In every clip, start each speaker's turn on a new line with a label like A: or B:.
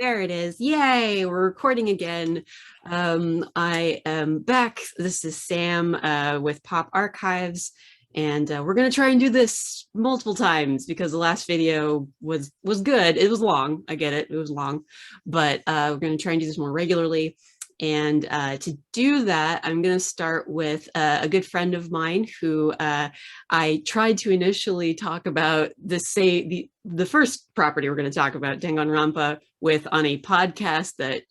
A: There it is. Yay, we're recording again. I am Beck. This is Sam with Pop Archives, and we're gonna try and do this multiple times because the last video was good. It was long. I get it. It was long, but we're gonna try and do this more regularly. And to do that, I'm going to start with a good friend of mine who I tried to initially talk about the first property we're going to talk about, Danganronpa, with on a podcast that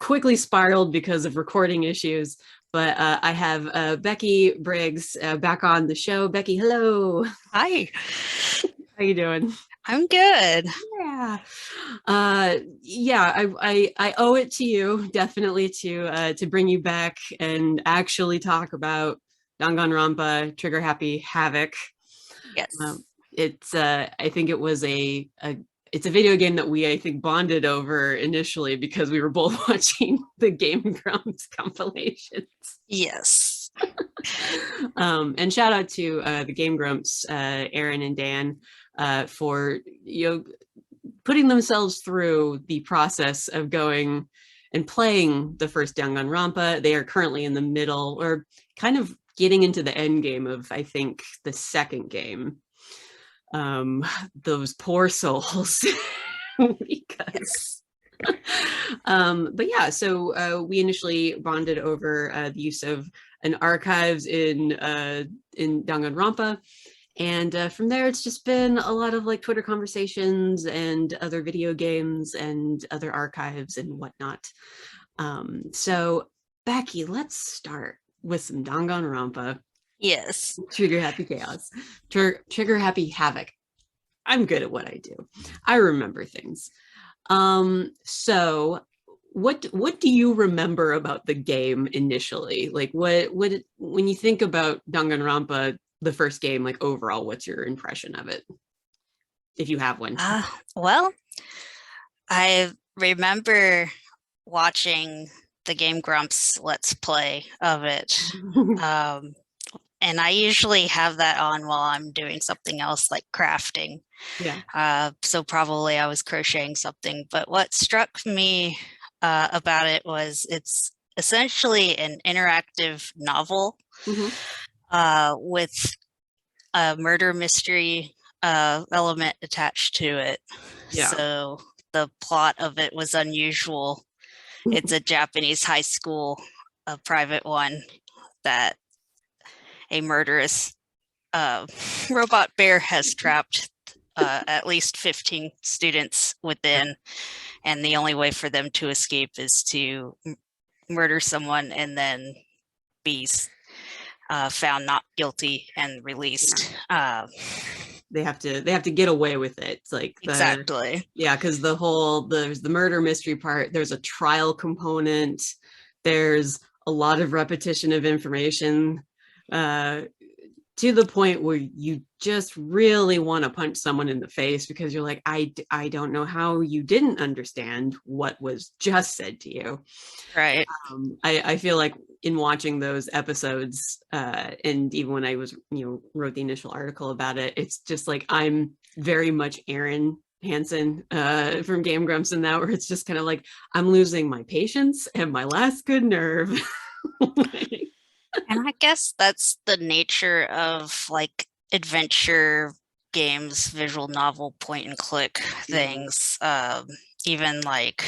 A: quickly spiraled because of recording issues. But I have Becky Briggs back on the show. Becky, hello.
B: Hi.
A: How you doing?
B: I'm good.
A: Yeah. I owe it to you definitely to bring you back and actually talk about Danganronpa Trigger Happy Havoc.
B: Yes.
A: It's I think it was it's a video game that I think bonded over initially because we were both watching the Game Grumps compilations.
B: Yes.
A: And shout out to the Game Grumps, Aaron and Dan, for putting themselves through the process of going and playing the first Danganronpa. They are currently in the middle, or kind of getting into the end game of, I think, the second game. Those poor souls. Because but yeah, so we initially bonded over the use of an archives in Danganronpa. And from there, it's just been a lot of like Twitter conversations and other video games and other archives and whatnot. So Becky, let's start with some Danganronpa.
B: Yes.
A: Trigger Happy Chaos. Trigger Happy Havoc. I'm good at what I do. I remember things. So what do you remember about the game initially? Like what when you think about Danganronpa, the first game, like overall, what's your impression of it, if you have one?
B: Well, I remember watching the Game Grumps Let's Play of it. And I usually have that on while I'm doing something else like crafting.
A: Yeah.
B: So probably I was crocheting something. But what struck me about it was it's essentially an interactive novel.
A: Mm-hmm.
B: With a murder mystery element attached to it.
A: Yeah.
B: So the plot of it was unusual. It's a Japanese high school, a private one, that a murderous robot bear has trapped at least 15 students within, and the only way for them to escape is to murder someone and then be found not guilty and released.
A: They have to get away with it. It's like
B: exactly.
A: Yeah, because there's the murder mystery part. There's a trial component. There's a lot of repetition of information, to the point where you just really want to punch someone in the face because you're like, I don't know how you didn't understand what was just said to you.
B: Right.
A: I feel like in watching those episodes, and even when I was, wrote the initial article about it, it's just like I'm very much Aaron Hansen from Game Grumps in that, where it's just kind of like I'm losing my patience and my last good nerve.
B: And I guess that's the nature of like adventure games, visual novel, point and click things. Even like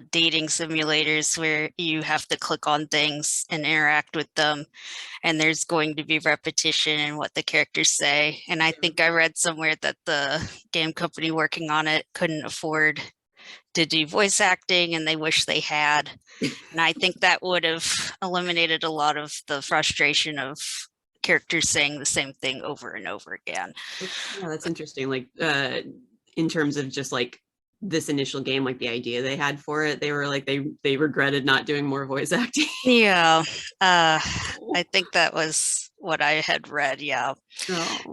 B: dating simulators where you have to click on things and interact with them, and there's going to be repetition in what the characters say. And I think I read somewhere that the game company working on it couldn't afford to do voice acting, and they wish they had. And I think that would have eliminated a lot of the frustration of characters saying the same thing over and over again.
A: Yeah, that's interesting. Like in terms of just like this initial game, like the idea they had for it, they were like they regretted not doing more voice acting.
B: Yeah, I think that was what I had read. Yeah,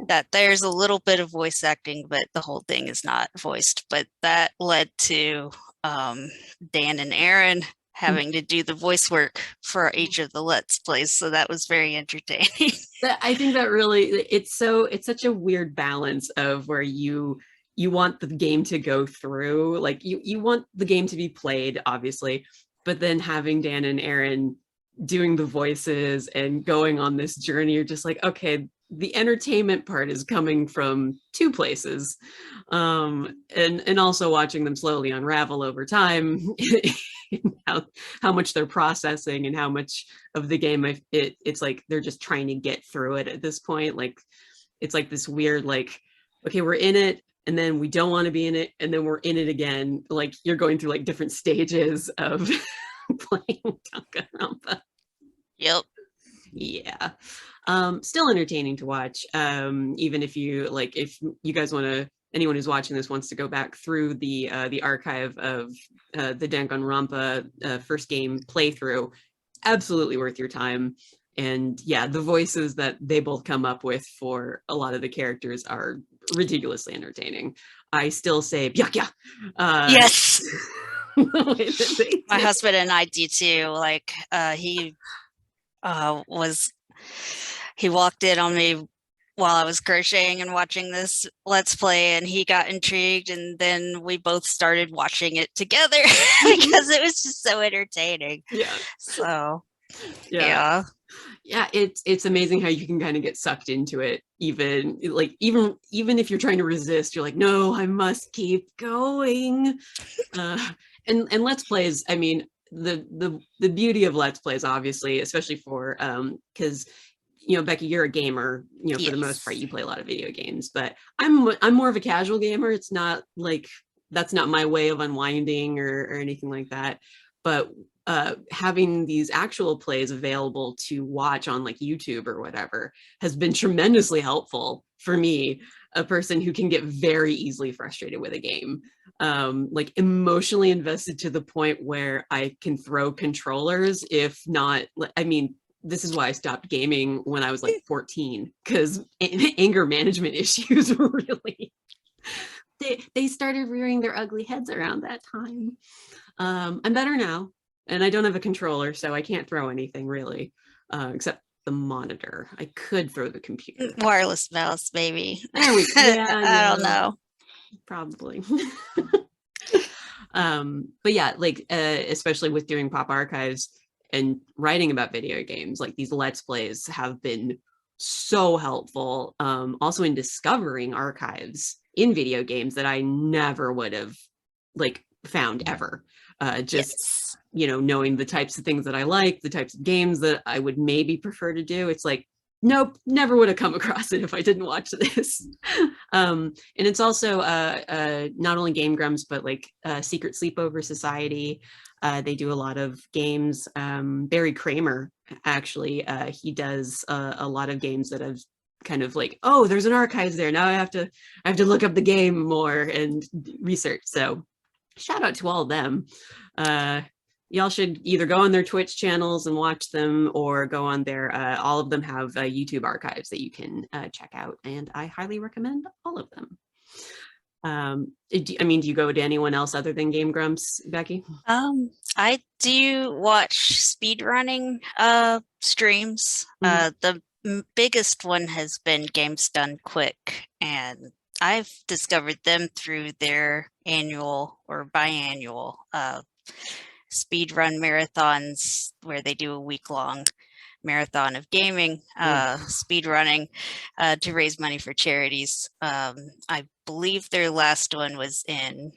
B: that there's a little bit of voice acting, but the whole thing is not voiced. But that led to Dan and Aaron having to do the voice work for each of the Let's Plays, so that was very entertaining.
A: I think that really it's such a weird balance of where you you want the game to go through, like you want the game to be played, obviously, but then having Dan and Aaron doing the voices and going on this journey, you're just like, okay, the entertainment part is coming from two places. And also watching them slowly unravel over time, how much they're processing and how much of the game it's like they're just trying to get through it at this point. Like it's like this weird, like, okay, we're in it and then we don't want to be in it and then we're in it again. Like you're going through like different stages of playing Danganronpa.
B: Yep.
A: Yeah. Still entertaining to watch. Even if you like, if you guys want to, anyone who's watching this wants to go back through the archive of the Danganronpa first game playthrough, absolutely worth your time. And yeah, the voices that they both come up with for a lot of the characters are ridiculously entertaining. I still say yeah.
B: Yes. My husband and I do too. Like he walked in on me while I was crocheting and watching this Let's Play, and he got intrigued, and then we both started watching it together because it was just so entertaining.
A: Yeah.
B: So
A: yeah, it's amazing how you can kind of get sucked into it, even if you're trying to resist, you're like, no, I must keep going. And Let's Plays, I mean, the beauty of Let's Plays, obviously, especially for because Becky, you're a gamer, for
B: yes.
A: the most part, you play a lot of video games, but I'm more of a casual gamer. It's not like that's not my way of unwinding or anything like that. But having these actual plays available to watch on like YouTube or whatever has been tremendously helpful for me, a person who can get very easily frustrated with a game, like emotionally invested to the point where I can throw controllers, if not, I mean, this is why I stopped gaming when I was like 14, because anger management issues really, they started rearing their ugly heads around that time. I'm better now, and I don't have a controller, so I can't throw anything really, except the monitor. I could throw the computer.
B: Wireless mouse, maybe.
A: There we go. Yeah,
B: I don't know.
A: Probably. But yeah, like especially with doing pop archives and writing about video games, like these Let's Plays have been so helpful. Also in discovering archives in video games that I never would have like found ever. Just knowing the types of things that I like, the types of games that I would maybe prefer to do. It's like, nope, never would have come across it if I didn't watch this. And it's also not only Game Grumps, but like Secret Sleepover Society. They do a lot of games. Barry Kramer, actually, he does a lot of games that have kind of like, oh, there's an archives there. Now I have to look up the game more and research. So shout out to all of them. Y'all should either go on their Twitch channels and watch them, or go on their, all of them have YouTube archives that you can check out, and I highly recommend all of them. Do you go to anyone else other than Game Grumps, Becky?
B: I do watch speedrunning streams. The biggest one has been Games Done Quick, and I've discovered them through their annual or biannual speedrun marathons, where they do a week-long marathon of gaming, speedrunning, to raise money for charities. I believe their last one was in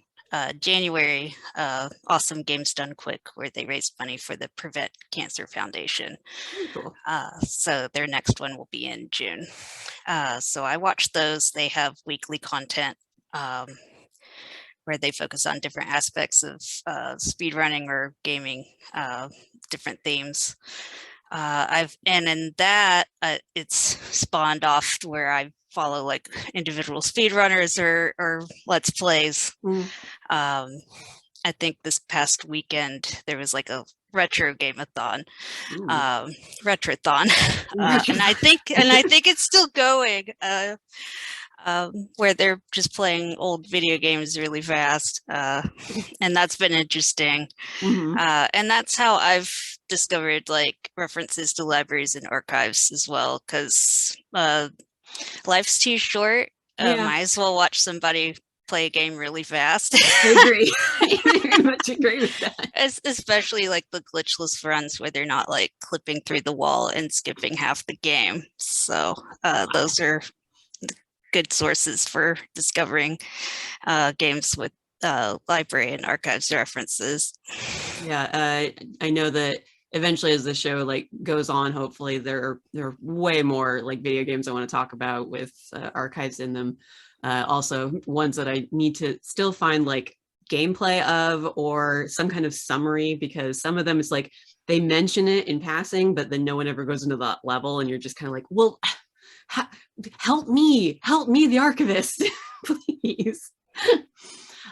B: January, Awesome Games Done Quick, where they raised money for the Prevent Cancer Foundation.
A: Cool.
B: So their next one will be in June. So I watch those. They have weekly content where they focus on different aspects of speedrunning or gaming, different themes. And in that, it's spawned off where I follow like individual speedrunners or Let's Plays. I think this past weekend there was like a retro game-a-thon, retrothon, and I think it's still going, where they're just playing old video games really fast, and that's been interesting. And that's how I've discovered like references to libraries and archives as well, because life's too short. Might as well watch somebody play a game really fast.
A: I agree. I very much agree with that.
B: Especially like the glitchless runs where they're not like clipping through the wall and skipping half the game. So those are good sources for discovering games with library and archives references.
A: Yeah, I know that eventually as the show like goes on, hopefully there are way more like video games I want to talk about with archives in them. Also ones that I need to still find like gameplay of or some kind of summary, because some of them it's like they mention it in passing, but then no one ever goes into that level and you're just kind of like, well, help me, the archivist, please.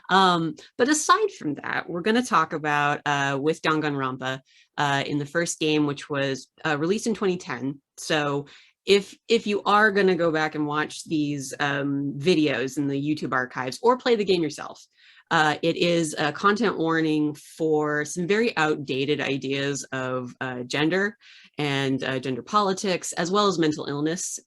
A: But aside from that, we're going to talk about with Danganronpa in the first game, which was released in 2010. So if you are going to go back and watch these videos in the YouTube archives or play the game yourself, it is a content warning for some very outdated ideas of gender and gender politics, as well as mental illness.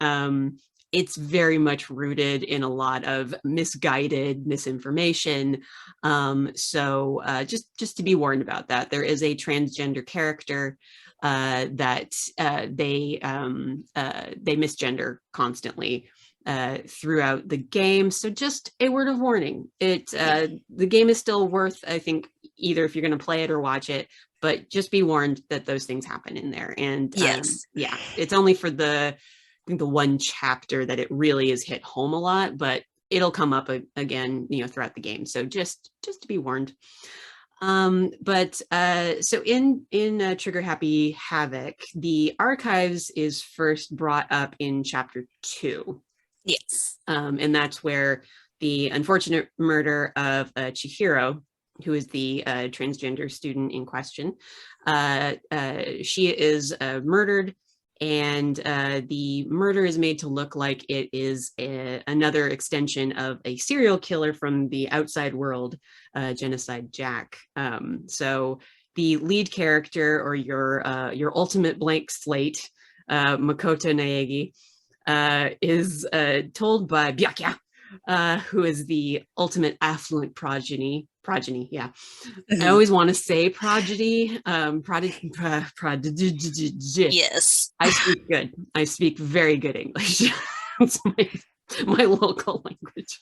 A: It's very much rooted in a lot of misguided misinformation. So just to be warned about that. There is a transgender character that they misgender constantly throughout the game. So just a word of warning. The game is still worth, I think, either if you're going to play it or watch it, but just be warned that those things happen in there. And
B: yes,
A: yeah, it's only for the one chapter that it really is hit home a lot, but it'll come up again, throughout the game. So just to be warned. So in Trigger Happy Havoc, the archives is first brought up in chapter 2.
B: yes,
A: and that's where the unfortunate murder of Chihiro, who is the transgender student in question, she is murdered. And the murder is made to look like it is another extension of a serial killer from the outside world, Genocide Jack. So the lead character, or your ultimate blank slate, Makoto Naegi, is told by Byakuya, who is the ultimate affluent progeny. Yeah. I always want to say prodigy.
B: yes.
A: I speak good. I speak very good English. It's my local language.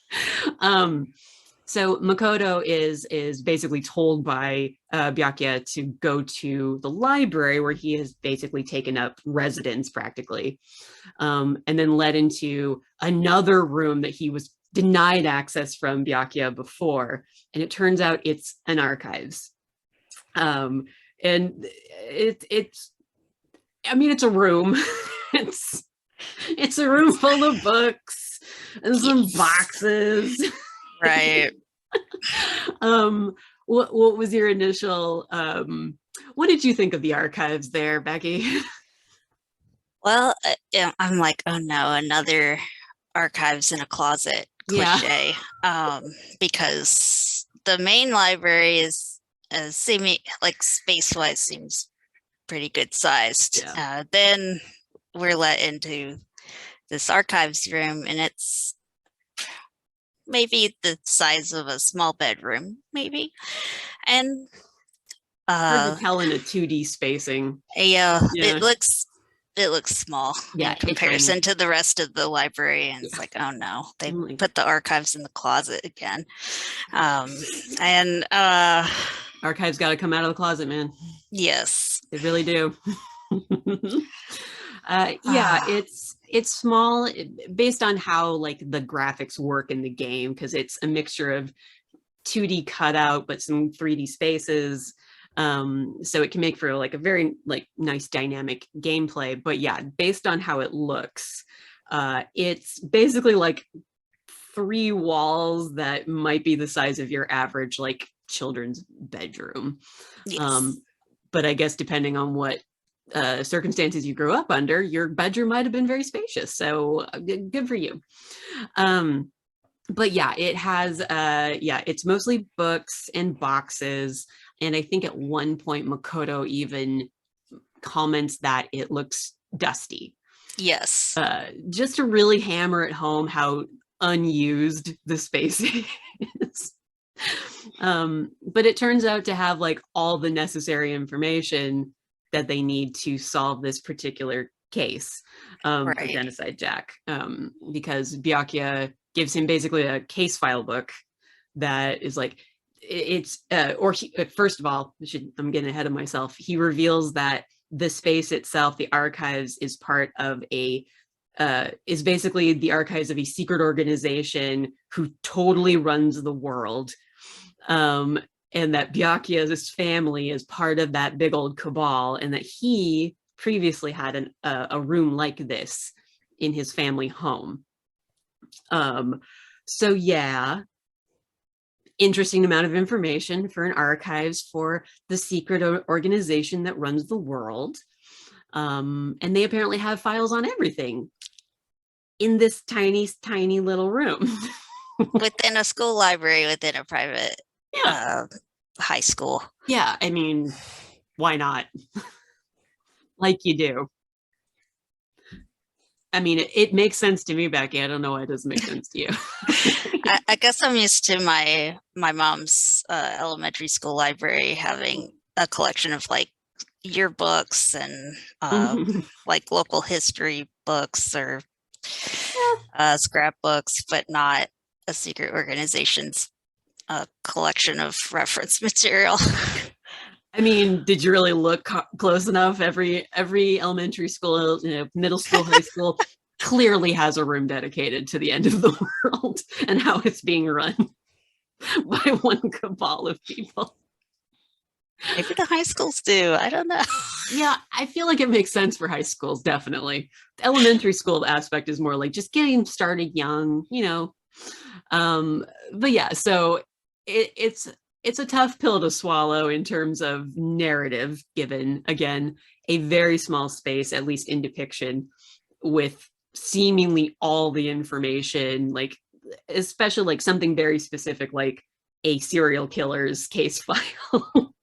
A: So Makoto is basically told by Byakuya to go to the library, where he has basically taken up residence practically, and then led into another room that he was denied access from Byakuya before. And it turns out it's an archives. And it's a room. it's a room full of books and some boxes.
B: Right.
A: What was your initial what did you think of the archives there, Becky?
B: Well, I'm like, oh no, another archives in a closet cliche.
A: Yeah.
B: Because the main library is seeming like space-wise seems pretty good sized.
A: Yeah.
B: Then we're let into this archives room, and it's maybe the size of a small bedroom, maybe. And
A: hard to tell in a 2D spacing.
B: Yeah, it looks small in comparison to the rest of the library, and it's like, oh no, they put the archives in the closet again. And
A: archives got to come out of the closet, man.
B: Yes,
A: they really do. Yeah, it's small based on how like the graphics work in the game, because it's a mixture of 2D cutout but some 3D spaces. So it can make for like a very like nice dynamic gameplay. But yeah, based on how it looks, it's basically like 3 walls that might be the size of your average like children's bedroom.
B: yes.
A: But I guess depending on what circumstances you grew up under, your bedroom might have been very spacious. So good for you. But yeah, it has it's mostly books and boxes. And I think at one point Makoto even comments that it looks dusty.
B: Yes.
A: Just to really hammer it home how unused the space is. But it turns out to have like all the necessary information that they need to solve this particular case of
B: Right.
A: Genocide Jack, because Byakuya gives him basically a case file book that is like first of all, I'm getting ahead of myself. He reveals that the space itself, the archives, is part of is basically the archives of a secret organization who totally runs the world. And that Byakuya's family is part of that big old cabal, and that he previously had a room like this in his family home. So yeah, interesting amount of information for an archives for the secret organization that runs the world. And they apparently have files on everything in this tiny, tiny little room.
B: Within a school library, within a private high school.
A: Yeah, I mean, why not? Like you do. I mean, it makes sense to me, Becky. I don't know why it doesn't make sense to you.
B: I guess I'm used to my mom's elementary school library having a collection of like yearbooks and like local history books or scrapbooks, but not a secret organization's collection of reference material.
A: I mean, did you really look close enough? Every elementary school, middle school, high school clearly has a room dedicated to the end of the world and how it's being run by one cabal of people.
B: Maybe the high schools do. I don't know.
A: Yeah, I feel like it makes sense for high schools, definitely. The elementary school aspect is more like just getting started young, But yeah, so it's a tough pill to swallow in terms of narrative, given, again, a very small space, at least in depiction, with seemingly all the information, like especially like something very specific like a serial killer's case file.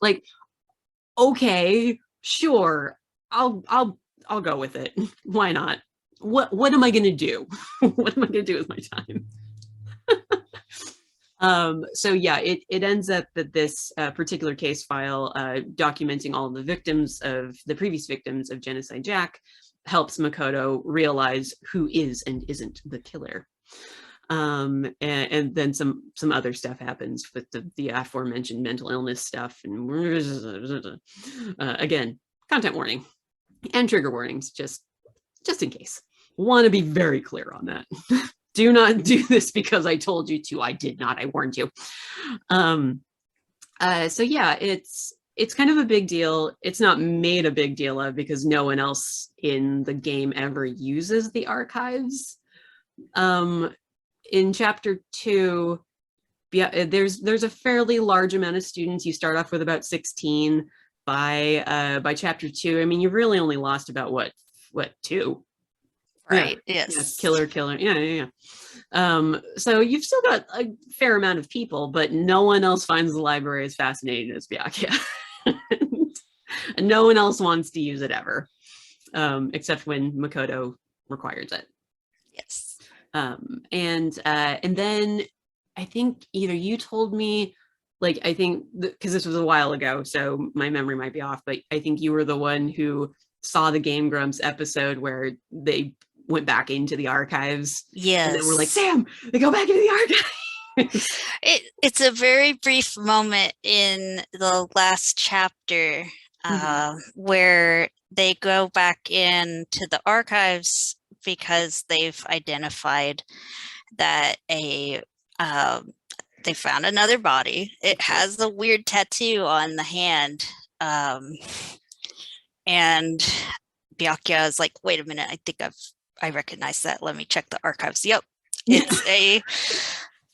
A: Like, okay, sure, I'll go with it. Why not? What am I gonna do? What am I gonna do with my time? So yeah, it ends up that this particular case file documenting all of the previous victims of Genocide Jack helps Makoto realize who is and isn't the killer. And then some other stuff happens with the aforementioned mental illness stuff. And again, content warning and trigger warnings, just in case. Want to be very clear on that. Do not do this because I told you to. I did not. I warned you. So yeah, it's kind of a big deal. It's not made a big deal of because no one else in the game ever uses the archives. In chapter 2, there's a fairly large amount of students. You start off with about 16. By chapter 2, I mean, you've really only lost about what 2.
B: Right.
A: Yeah.
B: Yes.
A: Killer. Yeah. So you've still got a fair amount of people, but no one else finds the library as fascinating as Byakuya. And no one else wants to use it ever, except when Makoto requires it.
B: Yes.
A: And then I think either you told me, like, I think because this was a while ago, so my memory might be off, but I think you were the one who saw the Game Grumps episode where they went back into the archives.
B: Yes.
A: And then we're like, Sam, they go back into the archives.
B: It's a very brief moment in the last chapter where they go back into the archives because they've identified that they found another body. It has a weird tattoo on the hand. And Byakuya is like, wait a minute, I think I recognize that. Let me check the archives. Yep. It's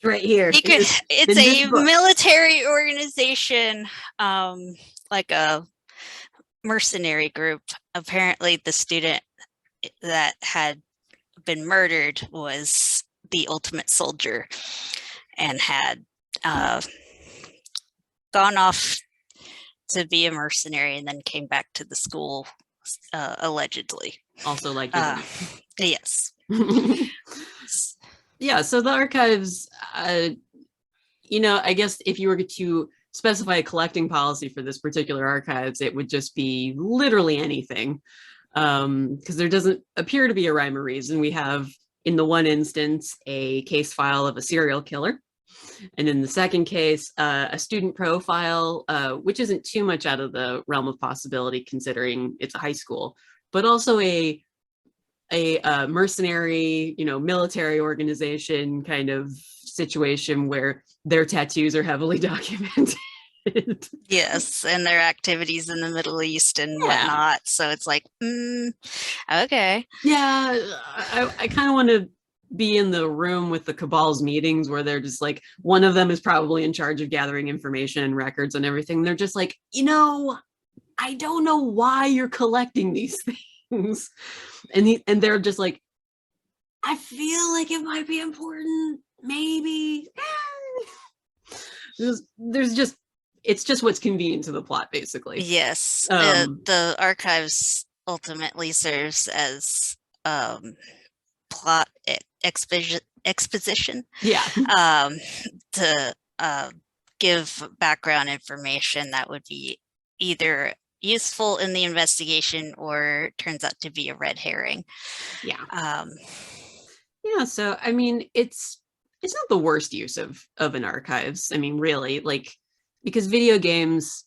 A: right here.
B: It's a military organization, like a mercenary group. Apparently the student that had been murdered was the ultimate soldier and had gone off to be a mercenary and then came back to the school allegedly.
A: Also like
B: yes.
A: Yeah, so the archives, I guess if you were to specify a collecting policy for this particular archives, it would just be literally anything. Because there doesn't appear to be a rhyme or reason. We have, in the one instance, a case file of a serial killer. And in the second case, a student profile, which isn't too much out of the realm of possibility considering it's a high school, but also a mercenary, military organization kind of situation where their tattoos are heavily documented.
B: Yes, and their activities in the Middle East and
A: Yeah.
B: whatnot. So it's like, okay.
A: Yeah, I kind of want to be in the room with the Cabal's meetings where they're just like, one of them is probably in charge of gathering information and records and everything. They're just like, I don't know why you're collecting these things. And they're just like, I feel like it might be important, maybe. There's just, it's just what's convenient to the plot, basically.
B: Yes, the archives ultimately serves as plot exposition.
A: Yeah.
B: To give background information that would be either useful in the investigation or turns out to be a red herring.
A: Yeah. Yeah, so I mean, it's not the worst use of an archives. I mean, really, like, because video games,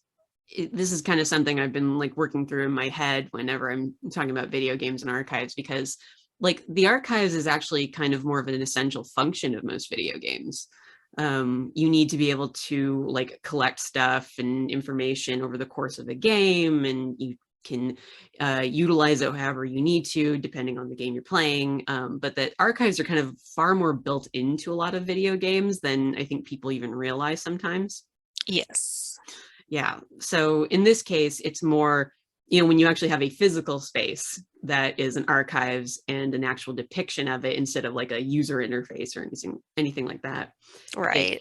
A: this is kind of something I've been like working through in my head whenever I'm talking about video games and archives, because like the archives is actually kind of more of an essential function of most video games. You need to be able to like collect stuff and information over the course of a game, and you can utilize it however you need to, depending on the game you're playing. But that archives are kind of far more built into a lot of video games than I think people even realize sometimes.
B: Yes.
A: Yeah. So in this case, it's more, when you actually have a physical space that is an archives and an actual depiction of it instead of like a user interface or anything like that.
B: Right.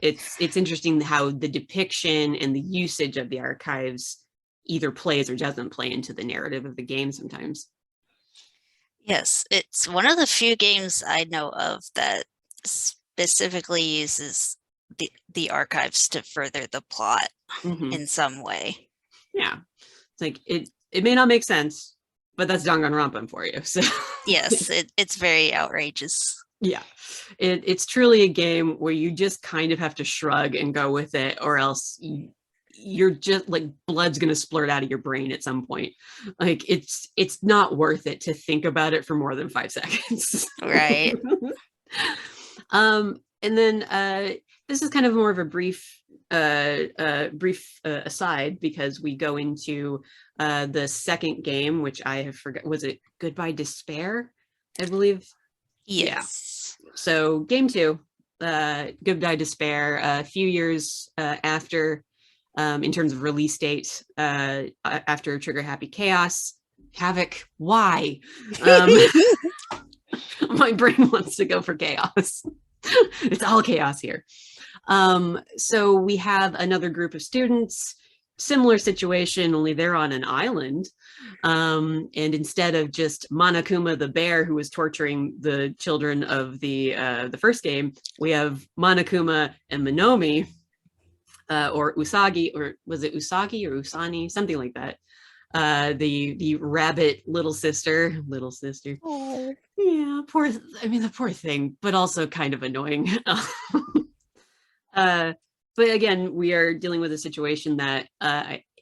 A: It's interesting how the depiction and the usage of the archives either plays or doesn't play into the narrative of the game sometimes.
B: Yes, it's one of the few games I know of that specifically uses the archives to further the plot in some way.
A: Yeah, it's like it may not make sense, but that's Danganronpa for you. So
B: yes, it's very outrageous.
A: Yeah, it's truly a game where you just kind of have to shrug and go with it, or else you're just like blood's gonna splurt out of your brain at some point. Like it's not worth it to think about it for more than 5 seconds.
B: Right.
A: And then this is kind of more of a brief aside, because we go into the second game, which I have forgot. Was it Goodbye Despair? I believe.
B: Yes.
A: Yeah. So game 2, Goodbye Despair, a few years after, in terms of release date, after Trigger Happy Chaos. Havoc, why? My brain wants to go for chaos. It's all chaos here. So we have another group of students, similar situation, only they're on an island. And instead of just Monokuma the bear who was torturing the children of the first game, we have Monokuma and Minomi, or Usagi, or was it Usagi or Usani, something like that. The rabbit little sister.
B: Oh.
A: Yeah, the poor thing, but also kind of annoying. But again, we are dealing with a situation that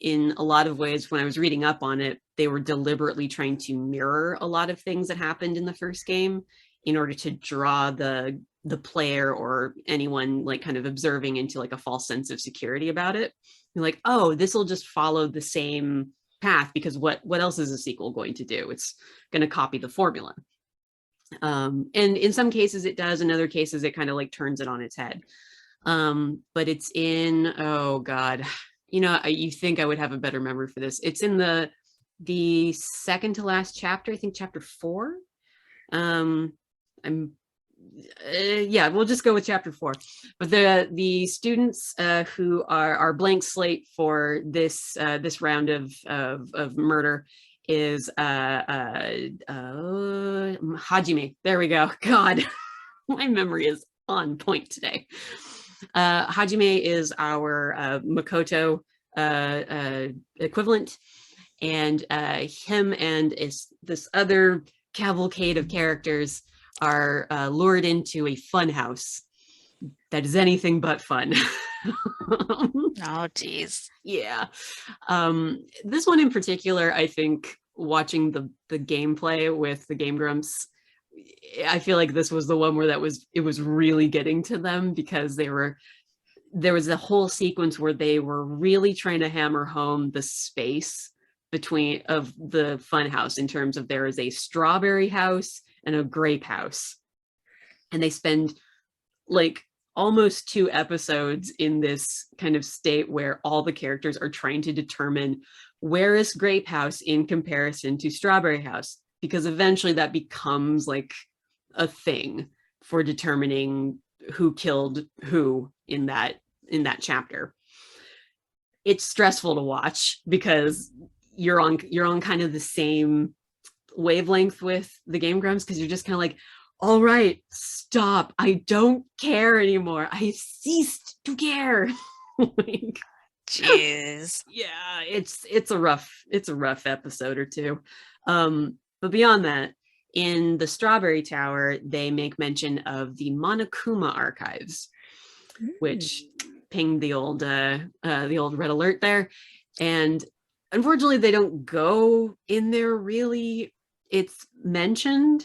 A: in a lot of ways, when I was reading up on it, they were deliberately trying to mirror a lot of things that happened in the first game in order to draw the player or anyone like kind of observing into like a false sense of security about it. You're like, oh, this will just follow the same path, because what else is a sequel going to do? It's going to copy the formula. And in some cases it does, in other cases it kind of like turns it on its head. But it's in, oh God, you think I would have a better memory for this. It's in the second to last chapter, I think chapter 4. Yeah, we'll just go with chapter 4. But the students who are blank slate for this round of murder is Hajime. There we go. God, my memory is on point today. Hajime is our Makoto equivalent, and him and this other cavalcade of characters are lured into a fun house that is anything but fun.
B: Oh, geez.
A: Yeah. This one in particular, I think watching the gameplay with the Game Grumps, I feel like this was the one where it was really getting to them, because there was a whole sequence where they were really trying to hammer home the space between of the fun house, in terms of there is a strawberry house and a grape house, and they spend like almost 2 episodes in this kind of state where all the characters are trying to determine where is grape house in comparison to strawberry house, because eventually that becomes like a thing for determining who killed who in that chapter. It's stressful to watch because you're on kind of the same wavelength with the Game Grumps, because you're just kind of like, all right, stop. I don't care anymore. I ceased to care. Like,
B: jeez.
A: Yeah, it's a rough episode or two. But beyond that, in the Strawberry Tower, they make mention of the Monokuma archives, which pinged the old red alert there. And unfortunately, they don't go in there really. It's mentioned.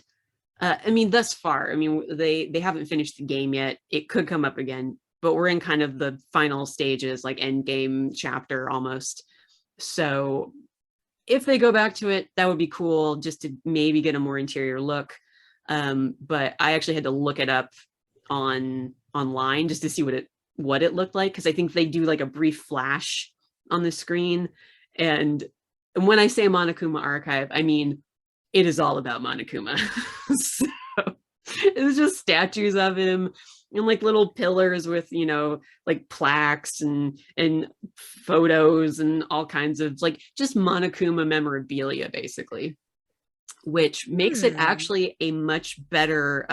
A: I mean, thus far, I mean, they haven't finished the game yet. It could come up again, but we're in kind of the final stages, like end game chapter almost. So if they go back to it, that would be cool, just to maybe get a more interior look. But I actually had to look it up online just to see what it looked like, because I think they do like a brief flash on the screen. And when I say Monokuma archive, I mean it is all about Monokuma. So it was just statues of him and like little pillars with, like plaques and photos and all kinds of like just Monokuma memorabilia, basically, which makes it actually a much better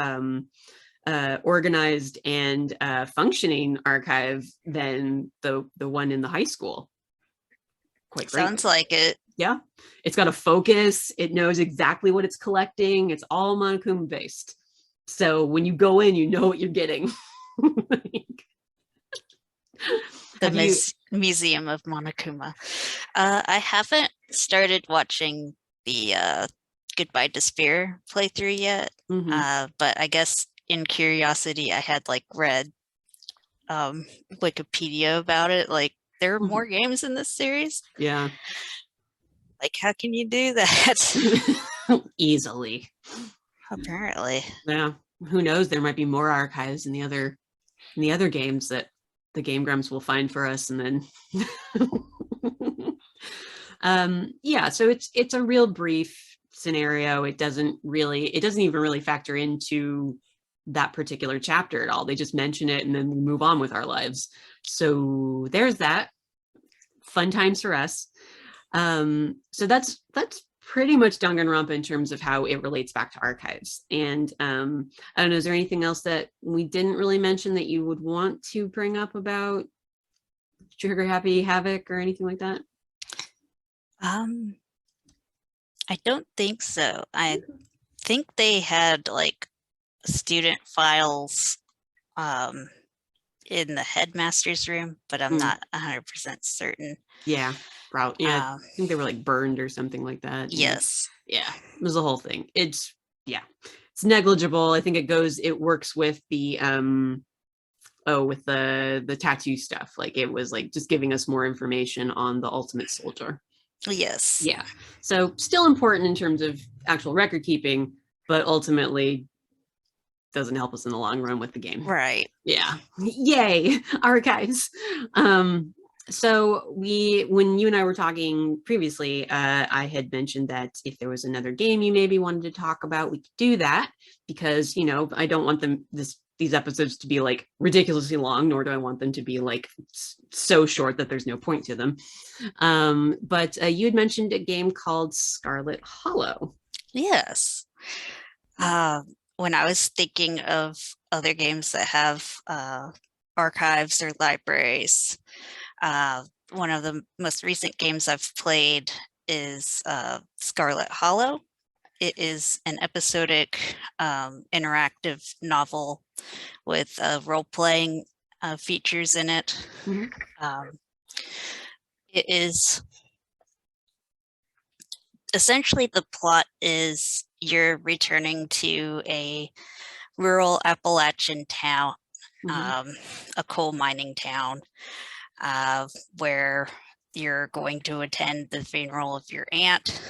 A: organized and functioning archive than the one in the high school. Quite great.
B: Sounds like it.
A: Yeah, it's got a focus. It knows exactly what it's collecting. It's all Monokuma based. So when you go in, you know what you're getting.
B: Museum of Monokuma. I haven't started watching the Goodbye Despair playthrough yet, but I guess in curiosity, I had like read Wikipedia about it. Like, there are more games in this series.
A: Yeah.
B: Like, how can you do that?
A: Easily.
B: Apparently.
A: Yeah. Who knows? There might be more archives in the other games that the Game Grumps will find for us, and then yeah, so it's a real brief scenario. It doesn't even really factor into that particular chapter at all. They just mention it and then we move on with our lives. So there's that. Fun times for us. So that's pretty much Danganronpa in terms of how it relates back to archives. And I don't know, is there anything else that we didn't really mention that you would want to bring up about Trigger Happy Havoc or anything like that?
B: I don't think so. I think they had like student files in the headmaster's room, but I'm not 100% certain.
A: Yeah, probably. Yeah, I think they were like burned or something like that.
B: Yes.
A: Yeah, it was the whole thing. It's negligible. I think it works with the with the tattoo stuff. Like, it was like just giving us more information on the Ultimate Soldier.
B: Yes.
A: Yeah. So still important in terms of actual record keeping, but ultimately doesn't help us in the long run with the game.
B: Right.
A: Yeah. Yay, archives. So when you and I were talking previously, I had mentioned that if there was another game you maybe wanted to talk about, we could do that, because I don't want this these episodes to be like ridiculously long, nor do I want them to be like so short that there's no point to them. But you had mentioned a game called Scarlet Hollow.
B: Yes. When I was thinking of other games that have archives or libraries, one of the most recent games I've played is Scarlet Hollow. It is an episodic interactive novel with role-playing features in it. It is essentially, the plot is you're returning to a rural Appalachian town, a coal mining town, where you're going to attend the funeral of your aunt.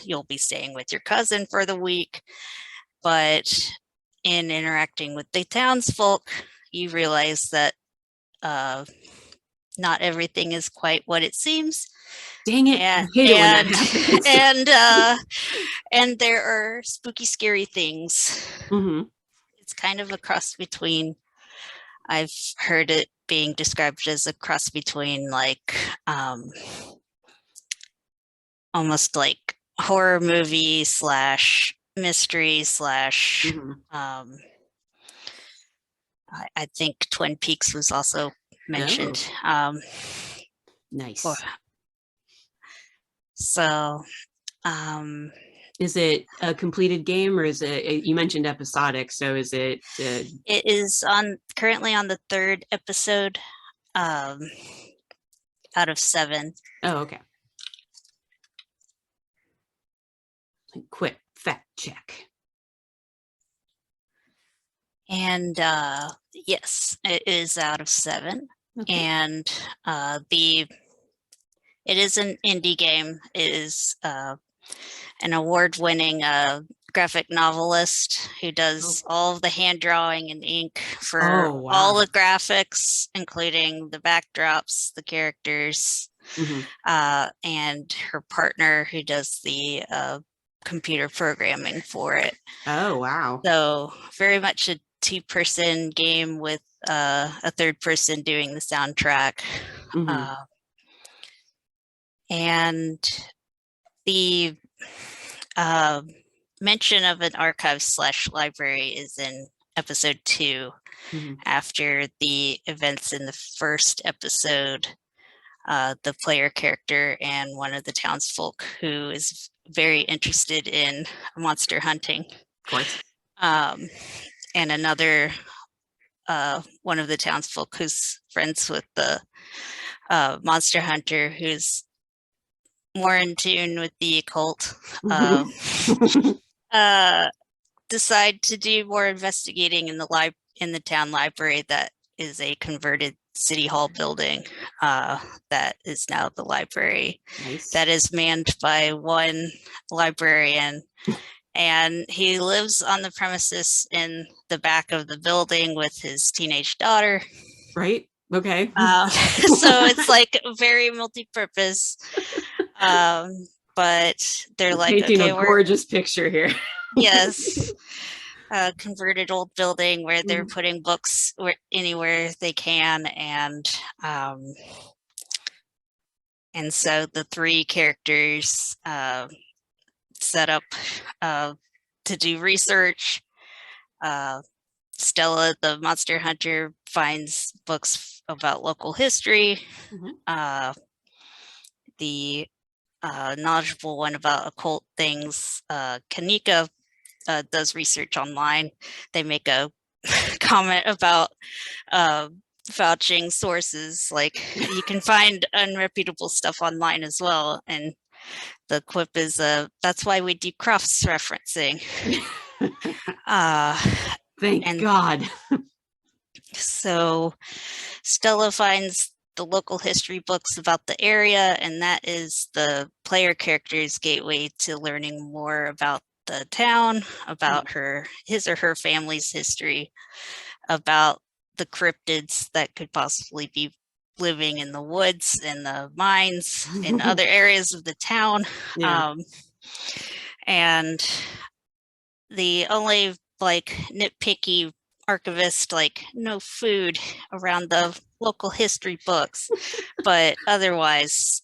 B: You'll be staying with your cousin for the week, but in interacting with the townsfolk, you realize that not everything is quite what it seems.
A: Dang it! I hate it when that happens.
B: And there are spooky, scary things. It's kind of a cross between. I've heard it being described as a cross between like almost like horror movie slash mystery slash. I think Twin Peaks was also mentioned.
A: Nice.
B: So,
A: is it a completed game, or is it? You mentioned episodic, so is it?
B: It is currently on the 3rd episode, out of 7.
A: Oh, okay. Quick fact check.
B: And yes, it is out of 7.
A: Okay.
B: And it is an indie game. It is an award-winning graphic novelist who does all of the hand drawing and ink for all the graphics, including the backdrops, the characters, and her partner who does the computer programming for it.
A: Oh, wow.
B: So very much a 2-person game with a 3rd person doing the soundtrack. And the mention of an archive / library is in episode 2. After the events in the 1st episode, the player character and one of the townsfolk who is very interested in monster hunting.
A: Of course.
B: And another one of the townsfolk who's friends with the monster hunter who's more in tune with the occult, decide to do more investigating in the town library that is a converted city hall building that is now the library.
A: Nice.
B: That is manned by one librarian, and he lives on the premises in the back of the building with his teenage daughter.
A: Right. Okay.
B: So it's like very multi-purpose. But they're like,
A: painting
B: okay,
A: a gorgeous picture here.
B: Yes. Converted old building where they're putting books anywhere they can, and so the 3 characters set up to do research. Stella, the monster hunter, finds books about local history. The knowledgeable one about occult things, Kanika, does research online. They make a comment about vouching sources, like you can find unreputable stuff online as well, and the quip is that's why we do cross referencing.
A: Thank God.
B: So Stella finds the local history books about the area, and that is the player character's gateway to learning more about the town, about his or her family's history, about the cryptids that could possibly be living in the woods, in the mines, in other areas of the town. And the only like nitpicky archivist, like no food around the local history books, but otherwise,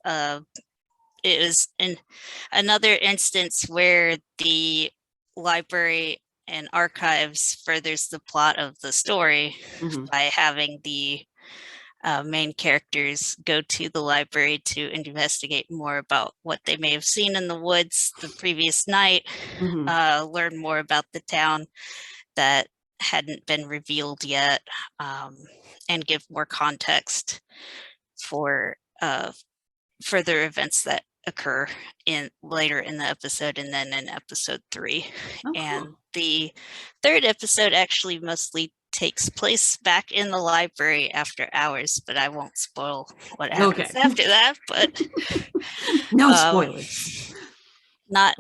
B: it was in another instance where the library and archives furthers the plot of the story by having the main characters go to the library to investigate more about what they may have seen in the woods the previous night, learn more about the town that hadn't been revealed yet, and give more context for further events that occur in later in the episode and then in episode 3. And the third episode actually mostly takes place back in the library after hours, but I won't spoil what happens after that. But
A: no spoilers.
B: Not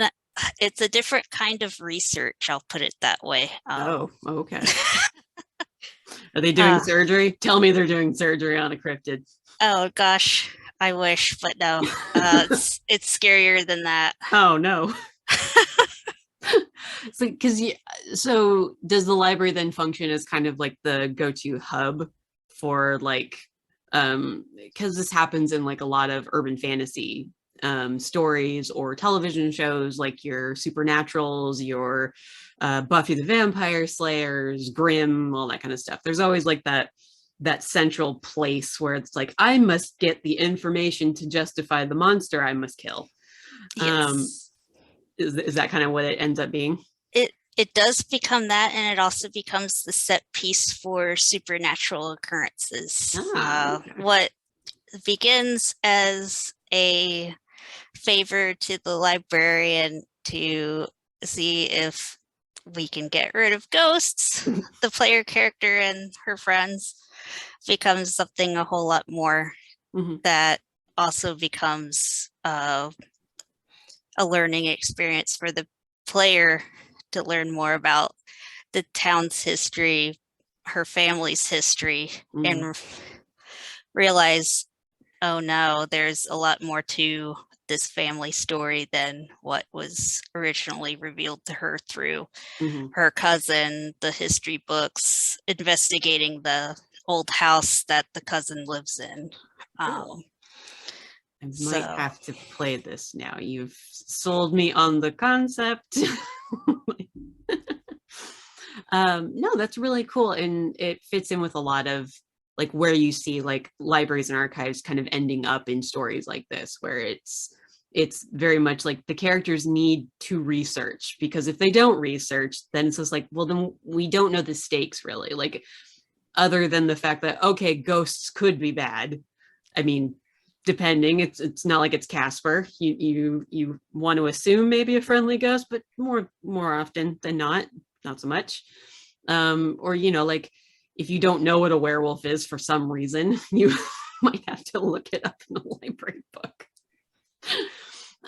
B: it's a different kind of research, I'll put it that way.
A: Okay. Are they doing surgery? Tell me they're doing surgery on a cryptid. Oh
B: gosh, I wish, but no. It's scarier than that.
A: Oh no. So does the library then function as kind of like the go-to hub for like because this happens in like a lot of urban fantasy stories or television shows, like your Supernaturals, your Buffy the Vampire Slayers, Grimm, all that kind of stuff. There's always like that central place where it's like, I must get the information to justify the monster I must kill.
B: Yes.
A: Is that kind of what it ends up being?
B: It does become that, and it also becomes the set piece for supernatural occurrences. What begins as a favor to the librarian to see if we can get rid of ghosts, the player character and her friends, becomes something a whole lot more that also becomes a learning experience for the player to learn more about the town's history, her family's history, and realize, oh no, there's a lot more to this family story than what was originally revealed to her through her cousin, the history books, investigating the old house that the cousin lives in.
A: I might have to play this now. You've sold me on the concept. No, that's really cool. And it fits in with a lot of like where you see like libraries and archives kind of ending up in stories like this, where it's very much like the characters need to research, because if they don't research, then it's just like, well, then we don't know the stakes really, like other than the fact that, okay, ghosts could be bad. I mean, depending, it's not like it's Casper. You want to assume maybe a friendly ghost, but more often than not so much. Or like if you don't know what a werewolf is for some reason, you might have to look it up in a library book.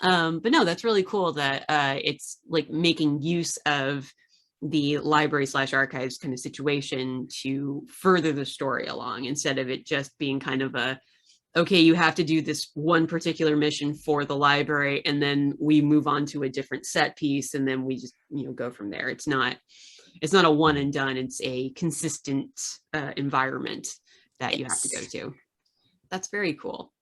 A: But no, that's really cool that it's like making use of the library / archives kind of situation to further the story along, instead of it just being kind of a, okay, you have to do this one particular mission for the library, and then we move on to a different set piece, and then we just go from there. It's not a one and done. It's a consistent environment that you have to go to. That's very cool.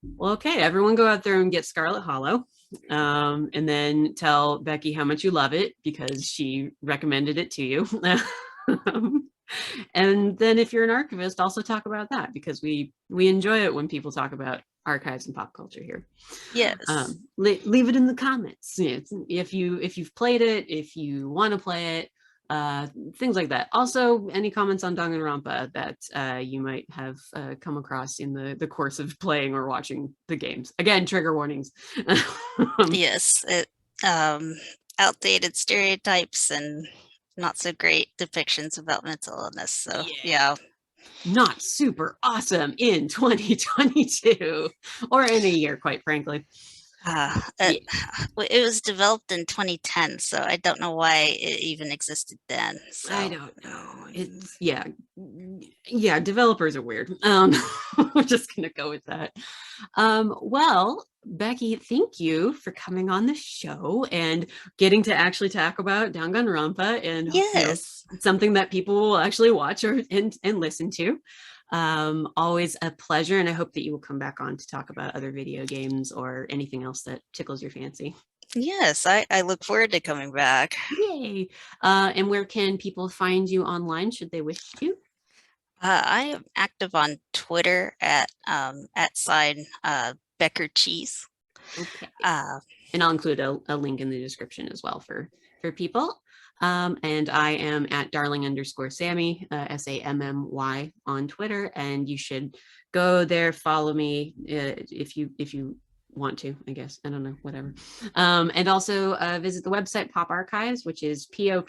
A: Well, okay, everyone go out there and get Scarlet Hollow, and then tell Becky how much you love it, because she recommended it to you. And then if you're an archivist, also talk about that, because we enjoy it when people talk about archives and pop culture here.
B: Yes.
A: Leave it in the comments. If you've played it, if you want to play it, things like that. Also, any comments on Danganronpa that you might have come across in the course of playing or watching the games. Again, trigger warnings.
B: Yes, outdated stereotypes and not so great depictions about mental illness. So yeah.
A: Not super awesome in 2022 or in a year, quite frankly.
B: It,
A: Yeah,
B: it was developed in 2010, so I don't know why it even existed then.
A: I
B: So,
A: don't know. It's yeah, developers are weird. We're just gonna go with that. Well, Becky, thank you for coming on the show and getting to actually talk about Danganronpa and
B: yes.
A: something that people will actually watch or and listen to. Always a pleasure, and I hope that you will come back on to talk about other video games or anything else that tickles your fancy.
B: Yes, I look forward to coming back.
A: Yay! And where can people find you online should they wish to?
B: I am active on Twitter at sign Becker Cheese.
A: Okay.
B: Uh,
A: And I'll include a link in the description as well for people. And I am at darling underscore Sammy, Sammy on Twitter, and you should go there, follow me if you want to, I guess. I don't know, whatever. And also visit the website Pop Archives, which is pop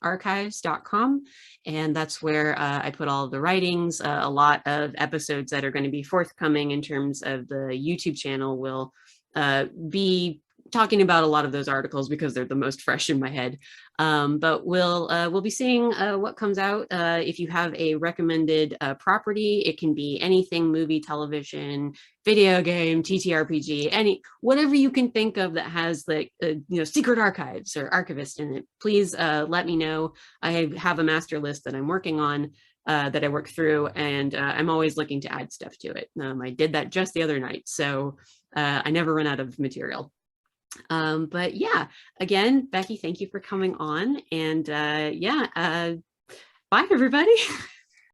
A: archives.com, and that's where I put all of the writings. A lot of episodes that are going to be forthcoming in terms of the YouTube channel will be talking about a lot of those articles because they're the most fresh in my head. But we'll be seeing what comes out. If you have a recommended property, it can be anything: movie, television, video game, TTRPG, any whatever you can think of that has like secret archives or archivist in it. Please let me know. I have a master list that I'm working on. That I work through, and I'm always looking to add stuff to it. I did that just the other night, so I never run out of material. But yeah, again, Becky, thank you for coming on. And yeah, bye, everybody.